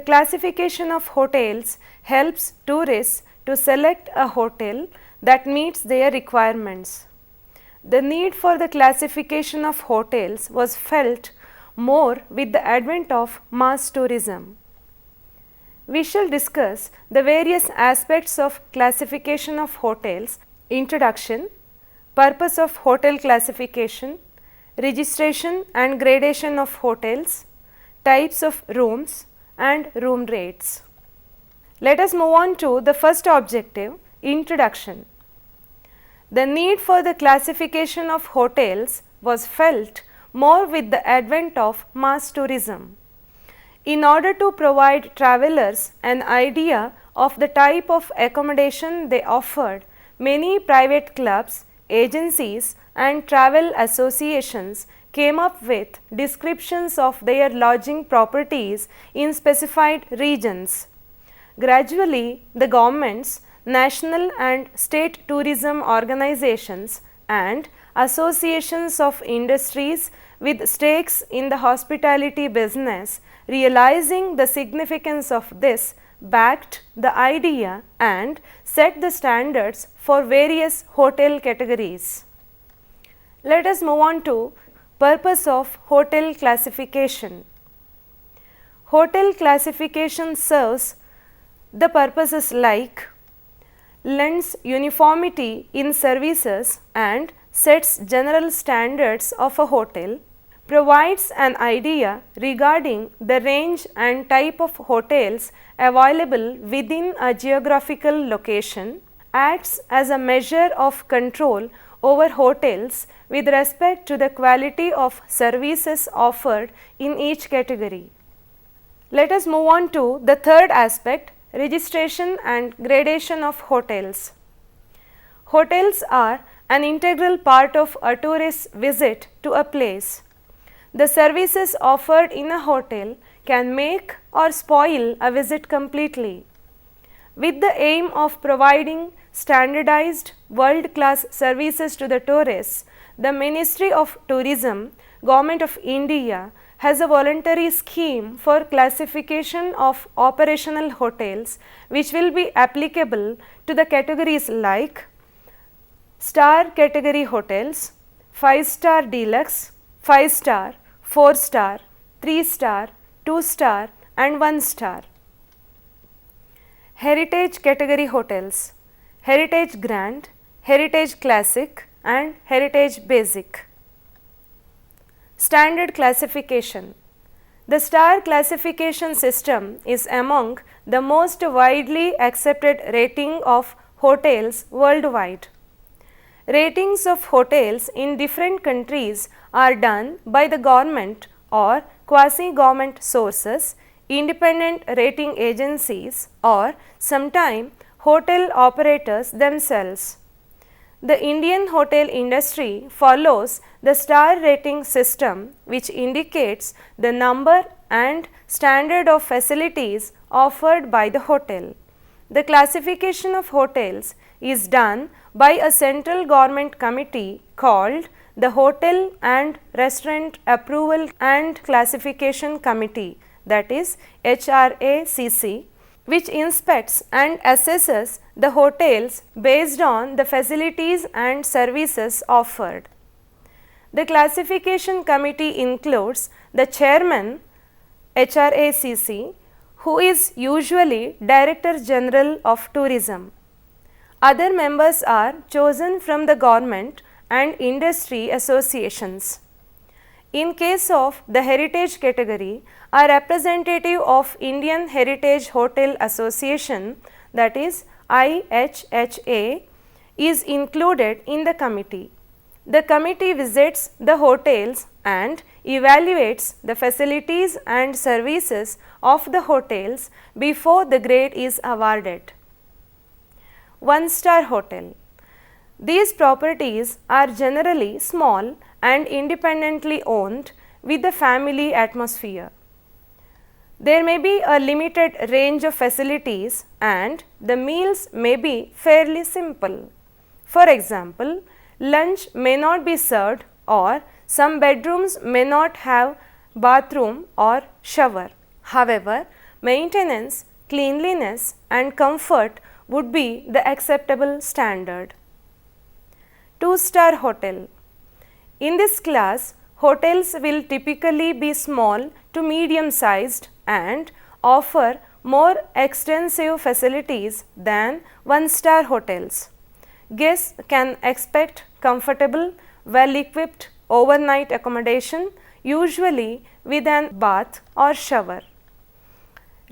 classification of hotels helps tourists to select a hotel that meets their requirements. The need for the classification of hotels was felt more with the advent of mass tourism. We shall discuss the various aspects of classification of hotels: introduction, purpose of hotel classification, registration and gradation of hotels, types of rooms and room rates. Let us move on to the first objective, introduction. The need for the classification of hotels was felt more with the advent of mass tourism. In order to provide travelers an idea of the type of accommodation they offered, many private clubs, agencies and travel associations came up with descriptions of their lodging properties in specified regions. Gradually, the governments, national and state tourism organizations and associations of industries with stakes in the hospitality business, realizing the significance of this, backed the idea and set the standards for various hotel categories. Let us move on to purpose of hotel classification. Hotel classification serves the purposes like: lends uniformity in services and sets general standards of a hotel, provides an idea regarding the range and type of hotels available within a geographical location, acts as a measure of control over hotels with respect to the quality of services offered in each category. Let us move on to the third aspect, registration and gradation of hotels. Hotels are an integral part of a tourist's visit to a place. The services offered in a hotel can make or spoil a visit completely. With the aim of providing standardized world-class services to the tourists, the Ministry of Tourism, Government of India has a voluntary scheme for classification of operational hotels which will be applicable to the categories like star category hotels, 5-star deluxe, 5-star, 4-star, 3-star, 2-star and 1-star. Heritage category hotels, Heritage Grand, Heritage Classic and Heritage Basic. Standard classification. The star classification system is among the most widely accepted rating of hotels worldwide. Ratings of hotels in different countries are done by the government or quasi-government sources, independent rating agencies or sometimes hotel operators themselves. The Indian hotel industry follows the star rating system, which indicates the number and standard of facilities offered by the hotel. The classification of hotels is done by a central government committee called the Hotel and Restaurant Approval and Classification Committee, that is HRACC, which inspects and assesses the hotels based on the facilities and services offered. The classification committee includes the chairman HRACC, who is usually Director General of Tourism. Other members are chosen from the government and industry associations. In case of the heritage category, a representative of Indian Heritage Hotel Association, that is IHHA, is included in the committee. The committee visits the hotels and evaluates the facilities and services of the hotels before the grade is awarded. 1-star hotel. These properties are generally small and independently owned with a family atmosphere. There may be a limited range of facilities and the meals may be fairly simple. For example, lunch may not be served or some bedrooms may not have bathroom or shower. However, maintenance, cleanliness and comfort would be the acceptable standard. 2-star hotel. In this class, hotels will typically be small to medium sized and offer more extensive facilities than 1-star hotels. Guests can expect comfortable, well-equipped overnight accommodation, usually with an bath or shower.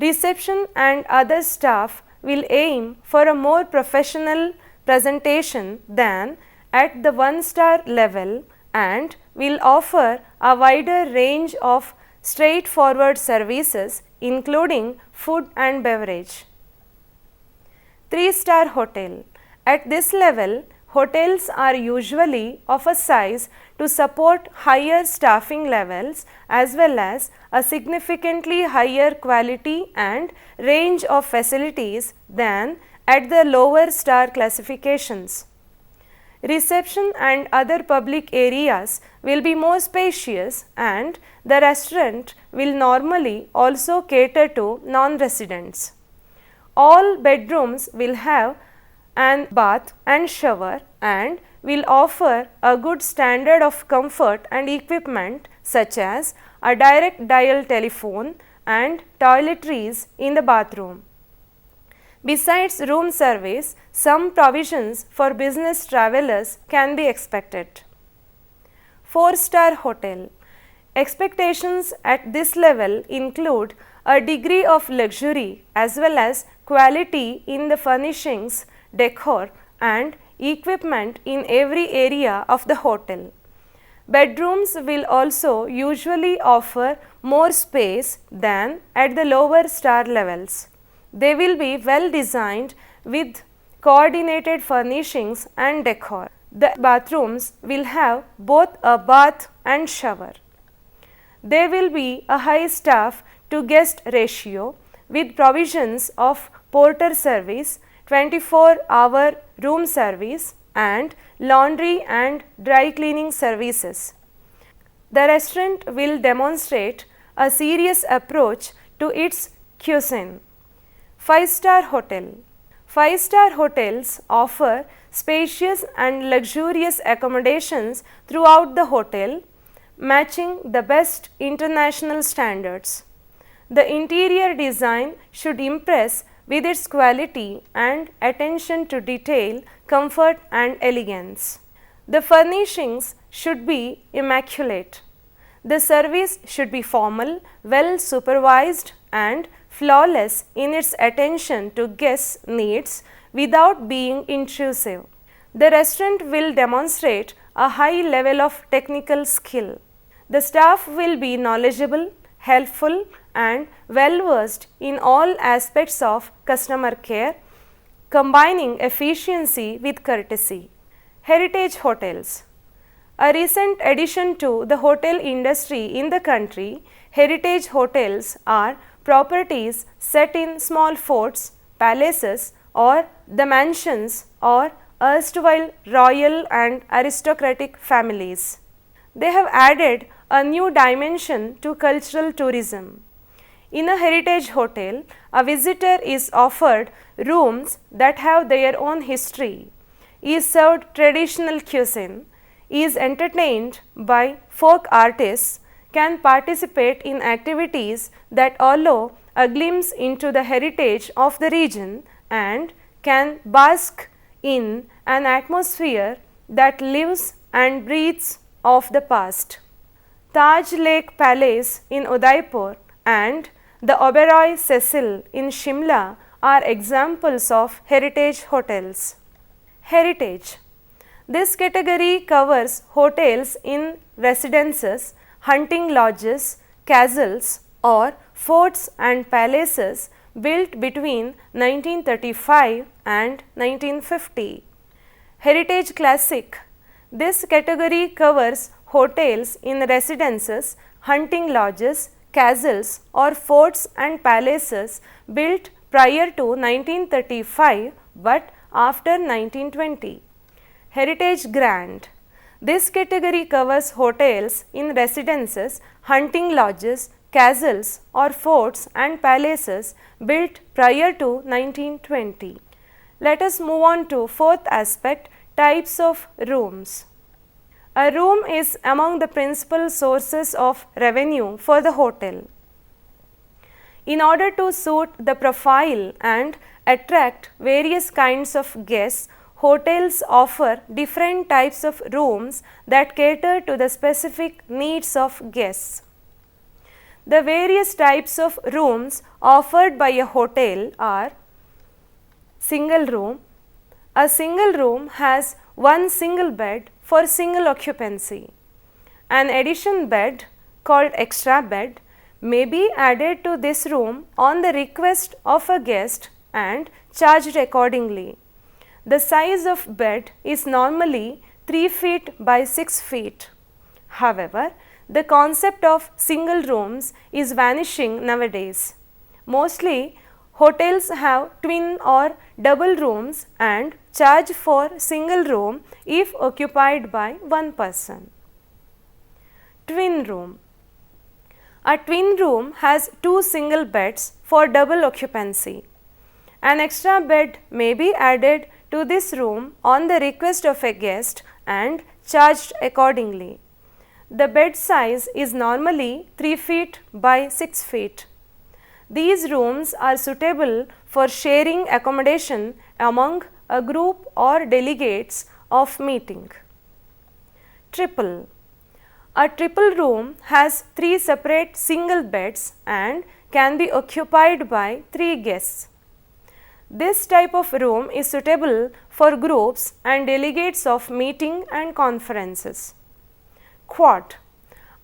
Reception and other staff will aim for a more professional presentation than at the 1-star level and will offer a wider range of straightforward services including food and beverage. 3-star hotel. At this level, hotels are usually of a size to support higher staffing levels as well as a significantly higher quality and range of facilities than at the lower star classifications. Reception and other public areas will be more spacious and the restaurant will normally also cater to non-residents. All bedrooms will have an bath and shower and will offer a good standard of comfort and equipment such as a direct dial telephone and toiletries in the bathroom. Besides room service, some provisions for business travelers can be expected. 4-star hotel. Expectations at this level include a degree of luxury as well as quality in the furnishings, decor and equipment in every area of the hotel. Bedrooms will also usually offer more space than at the lower star levels. They will be well designed with coordinated furnishings and decor. The bathrooms will have both a bath and shower. There will be a high staff to guest ratio with provisions of porter service, 24-hour room service and laundry and dry cleaning services. The restaurant will demonstrate a serious approach to its cuisine. 5-star hotel. 5-star hotels offer spacious and luxurious accommodations throughout the hotel, matching the best international standards. The interior design should impress with its quality and attention to detail, comfort and elegance. The furnishings should be immaculate. The service should be formal, well supervised and flawless in its attention to guests' needs without being intrusive. The restaurant will demonstrate a high level of technical skill. The staff will be knowledgeable, helpful and well versed in all aspects of customer care, combining efficiency with courtesy. Heritage hotels. A recent addition to the hotel industry in the country, heritage hotels are properties set in small forts, palaces or the mansions or erstwhile royal and aristocratic families. They have added a new dimension to cultural tourism. In a heritage hotel, a visitor is offered rooms that have their own history, is served traditional cuisine, is entertained by folk artists, can participate in activities that allow a glimpse into the heritage of the region and can bask in an atmosphere that lives and breathes of the past. Taj Lake Palace in Udaipur and the Oberoi Cecil in Shimla are examples of heritage hotels. Heritage. This category covers hotels in residences, hunting lodges, castles or forts and palaces built between 1935 and 1950. Heritage Classic. This category covers hotels in residences, hunting lodges, castles or forts and palaces built prior to 1935 but after 1920. Heritage Grand. This category covers hotels in residences, hunting lodges, castles or forts and palaces built prior to 1920. Let us move on to fourth aspect, types of rooms. A room is among the principal sources of revenue for the hotel. In order to suit the profile and attract various kinds of guests, hotels offer different types of rooms that cater to the specific needs of guests. The various types of rooms offered by a hotel are: single room. A single room has one single bed for single occupancy. An addition bed called extra bed may be added to this room on the request of a guest and charged accordingly. The size of bed is normally 3 feet by 6 feet. However, the concept of single rooms is vanishing nowadays. Mostly, hotels have twin or double rooms and charge for single room if occupied by one person. Twin room. A twin room has 2 single beds for double occupancy. An extra bed may be added to this room on the request of a guest and charged accordingly. The bed size is normally 3 feet by 6 feet. These rooms are suitable for sharing accommodation among a group or delegates of meeting. Triple. A triple room has 3 separate single beds and can be occupied by 3 guests. This type of room is suitable for groups and delegates of meeting and conferences. Quad.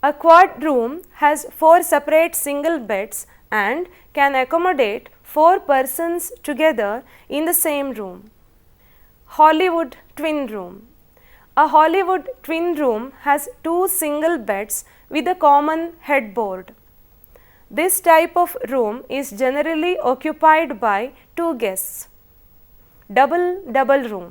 A quad room has 4 separate single beds and can accommodate 4 persons together in the same room. Hollywood twin room. A Hollywood twin room has 2 single beds with a common headboard. This type of room is generally occupied by 2 guests. Double room.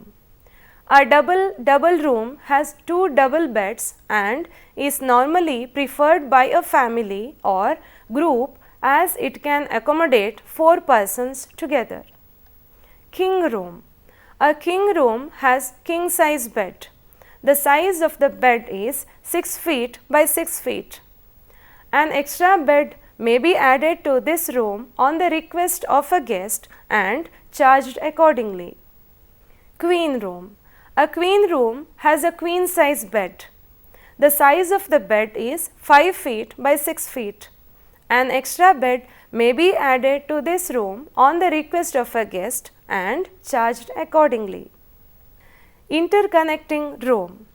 A double room has 2 double beds and is normally preferred by a family or group as it can accommodate 4 persons together. King room. A king room has king size bed. The size of the bed is 6 feet by 6 feet. An extra bed may be added to this room on the request of a guest and charged accordingly. Queen room. A queen room has a queen size bed. The size of the bed is 5 feet by 6 feet. An extra bed may be added to this room on the request of a guest and charged accordingly. Interconnecting room.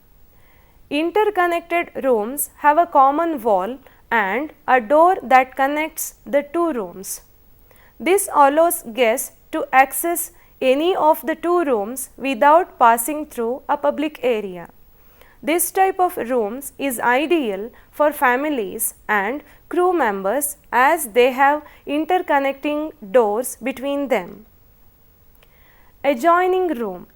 Interconnected rooms have a common wall and a door that connects the 2 rooms. This allows guests to access any of the 2 rooms without passing through a public area. This type of rooms is ideal for families and crew members as they have interconnecting doors between them. Adjoining room.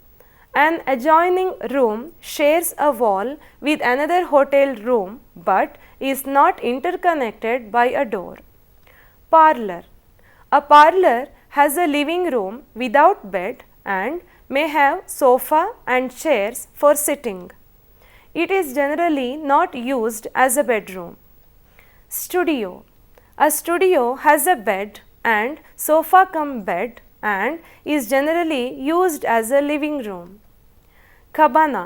An adjoining room shares a wall with another hotel room but is not interconnected by a door. Parlour. A parlour has a living room without bed and may have sofa and chairs for sitting. It is generally not used as a bedroom. Studio. A studio has a bed and sofa cum bed and is generally used as a living room. Cabana.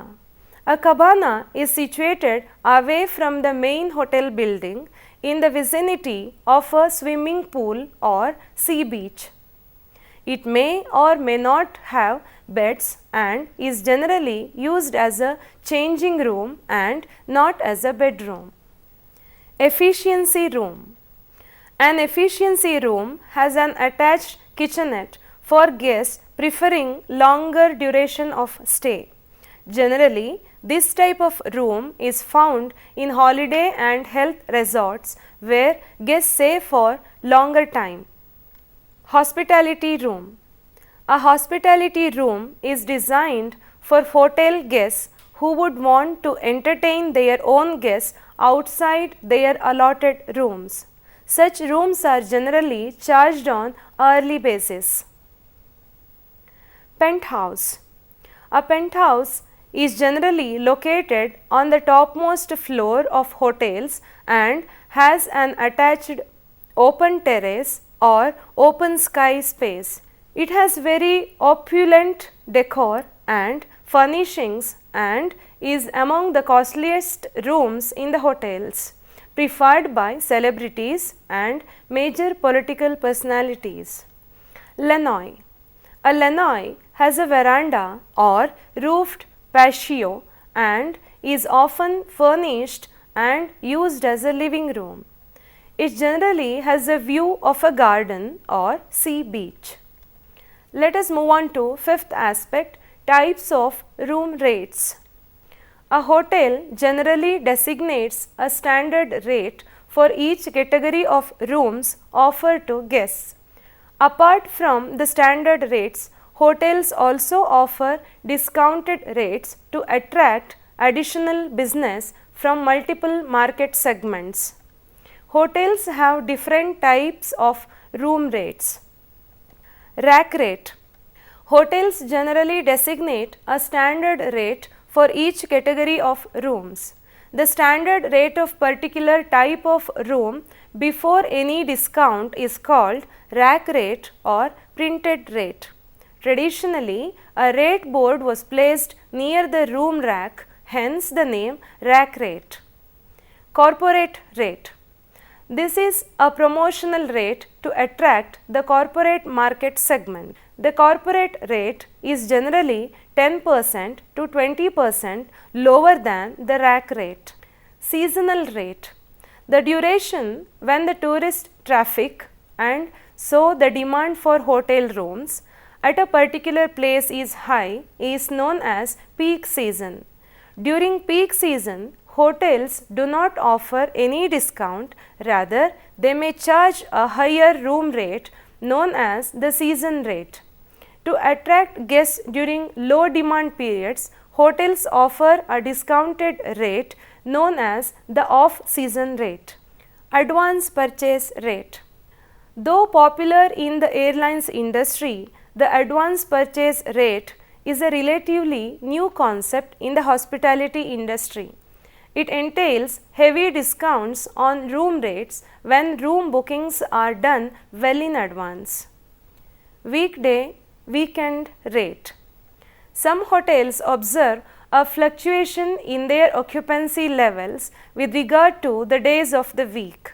A cabana is situated away from the main hotel building in the vicinity of a swimming pool or sea beach. It may or may not have beds and is generally used as a changing room and not as a bedroom. Efficiency room. An efficiency room has an attached kitchenette for guests preferring longer duration of stay. Generally, this type of room is found in holiday and health resorts where guests stay for longer time. Hospitality room. A hospitality room is designed for hotel guests who would want to entertain their own guests outside their allotted rooms. Such rooms are generally charged on hourly basis. Penthouse. A penthouse is generally located on the topmost floor of hotels and has an attached open terrace or open sky space. It has very opulent decor and furnishings and is among the costliest rooms in the hotels, preferred by celebrities and major political personalities. Lanai. A lanai has a veranda or roofed patio and is often furnished and used as a living room. It generally has a view of a garden or sea beach. Let us move on to fifth aspect, types of room rates. A hotel generally designates a standard rate for each category of rooms offered to guests. Apart from the standard rates, hotels also offer discounted rates to attract additional business from multiple market segments. Hotels have different types of room rates. Rack rate. Hotels generally designate a standard rate for each category of rooms. The standard rate of particular type of room before any discount is called rack rate or printed rate. Traditionally, a rate board was placed near the room rack, hence the name rack rate. Corporate rate. This is a promotional rate to attract the corporate market segment. The corporate rate is generally 10% to 20% lower than the rack rate. Seasonal rate. The duration when the tourist traffic and so the demand for hotel rooms at a particular place is high is known as peak season. During peak season, hotels do not offer any discount, rather they may charge a higher room rate known as the season rate. To attract guests during low demand periods, hotels offer a discounted rate known as the off-season rate. Advance purchase rate. Though popular in the airlines industry, the advance purchase rate is a relatively new concept in the hospitality industry. It entails heavy discounts on room rates when room bookings are done well in advance. Weekday weekend rate. Some hotels observe a fluctuation in their occupancy levels with regard to the days of the week.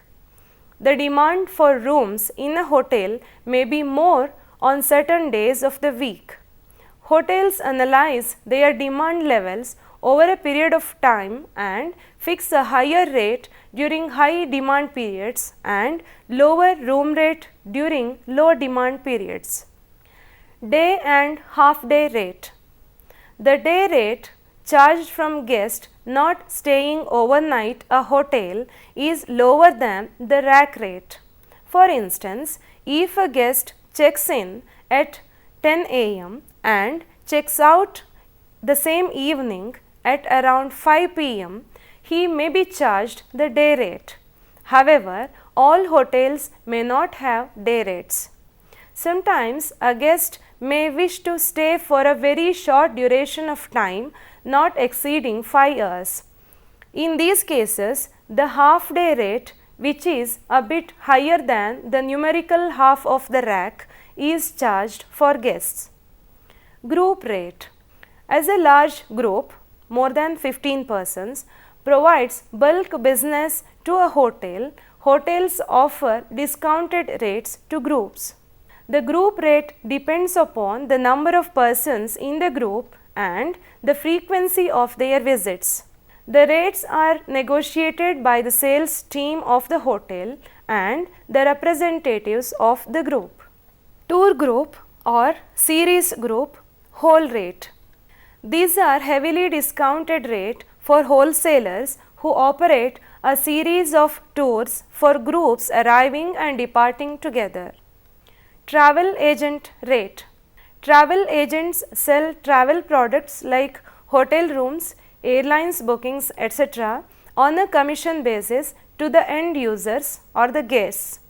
The demand for rooms in a hotel may be more on certain days of the week. Hotels analyze their demand levels over a period of time and fix a higher rate during high demand periods and lower room rate during low demand periods. Day and half day rate. The day rate charged from guests not staying overnight at a hotel is lower than the rack rate. For instance, if a guest checks in at 10 a.m. and checks out the same evening at around 5 p.m., he may be charged the day rate. However, all hotels may not have day rates. Sometimes a guest may wish to stay for a very short duration of time, not exceeding 5 hours. In these cases, the half day rate, which is a bit higher than the numerical half of the rack, is charged for guests. Group rate. As a large group, more than 15 persons, provides bulk business to a hotel, hotels offer discounted rates to groups. The group rate depends upon the number of persons in the group and the frequency of their visits. The rates are negotiated by the sales team of the hotel and the representatives of the group. Tour group or series group whole rate. These are heavily discounted rate for wholesalers who operate a series of tours for groups arriving and departing together. Travel agent rate. Travel agents sell travel products like hotel rooms, airlines bookings, etc. on a commission basis to the end users or the guests.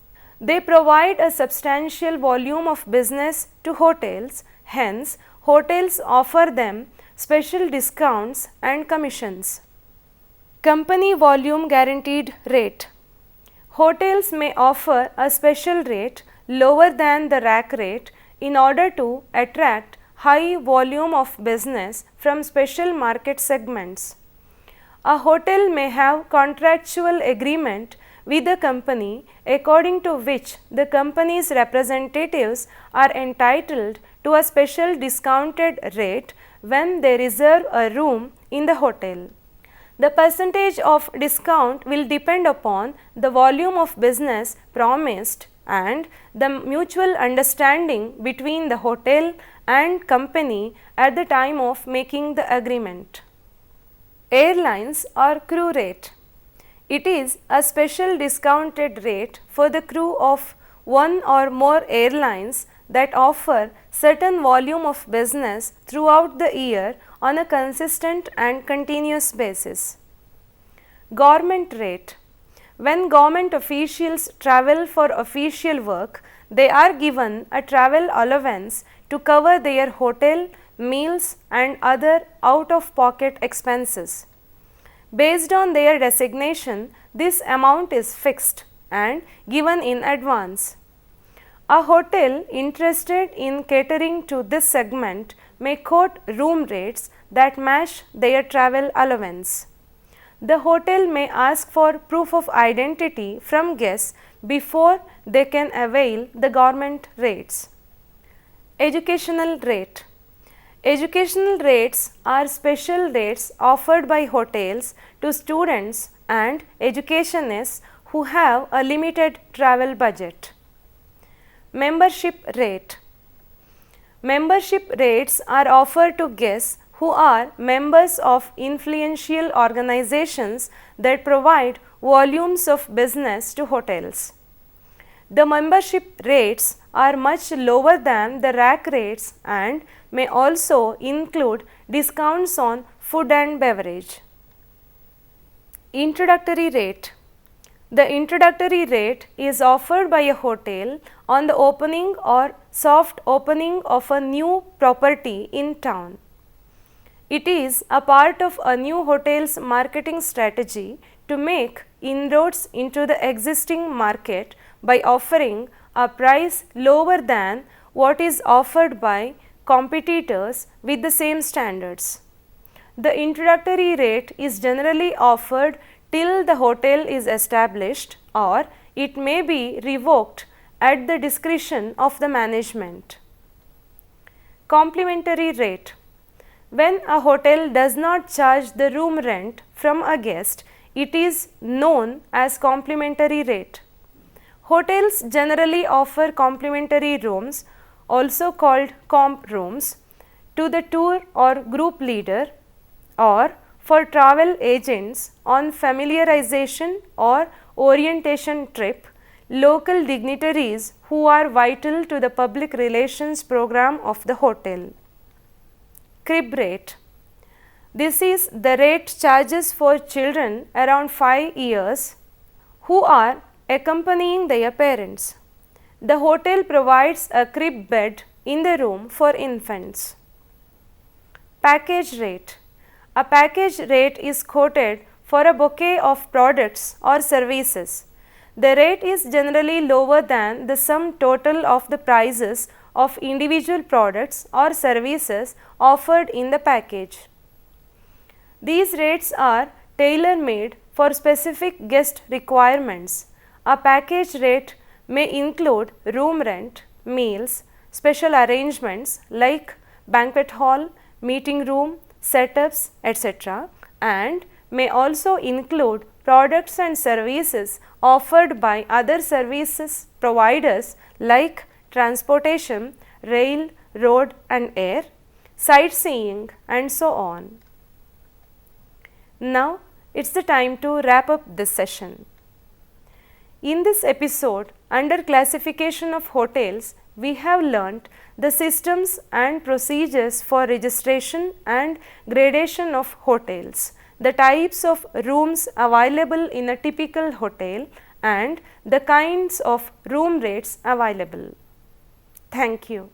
They provide a substantial volume of business to hotels, hence hotels offer them special discounts and commissions. Company volume guaranteed rate. Hotels may offer a special rate lower than the rack rate in order to attract high volume of business from special market segments. A hotel may have contractual agreement with the company according to which the company's representatives are entitled to a special discounted rate when they reserve a room in the hotel. The percentage of discount will depend upon the volume of business promised and the mutual understanding between the hotel and company at the time of making the agreement. Airlines or crew rate. It is a special discounted rate for the crew of one or more airlines that offer certain volume of business throughout the year on a consistent and continuous basis. Government rate. When government officials travel for official work, they are given a travel allowance to cover their hotel, meals and other out-of-pocket expenses. Based on their designation, this amount is fixed and given in advance. A hotel interested in catering to this segment may quote room rates that match their travel allowance. The hotel may ask for proof of identity from guests before they can avail the government rates. Educational rate. Educational rates are special rates offered by hotels to students and educationists who have a limited travel budget. Membership rate. Membership rates are offered to guests who are members of influential organizations that provide volumes of business to hotels. The membership rates are much lower than the rack rates and may also include discounts on food and beverage. Introductory rate. The introductory rate is offered by a hotel on the opening or soft opening of a new property in town. It is a part of a new hotel's marketing strategy to make inroads into the existing market by offering a price lower than what is offered by competitors with the same standards. The introductory rate is generally offered till the hotel is established, or it may be revoked at the discretion of the management. Complimentary rate. When a hotel does not charge the room rent from a guest, it is known as complimentary rate. Hotels generally offer complimentary rooms, also called comp rooms, to the tour or group leader or for travel agents on familiarization or orientation trip, local dignitaries who are vital to the public relations program of the hotel. Crib rate. This is the rate charges for children around 5 years who are accompanying their parents. The hotel provides a crib bed in the room for infants. Package rate. A package rate is quoted for a bouquet of products or services. The rate is generally lower than the sum total of the prices of individual products or services offered in the package. These rates are tailor-made for specific guest requirements. A package rate may include room rent, meals, special arrangements like banquet hall, meeting room, setups, etc., and may also include products and services offered by other services providers like transportation, rail, road and air, sightseeing and so on. Now it's the time to wrap up this session. In this episode, under classification of hotels, we have learnt the systems and procedures for registration and gradation of hotels, the types of rooms available in a typical hotel and the kinds of room rates available. Thank you.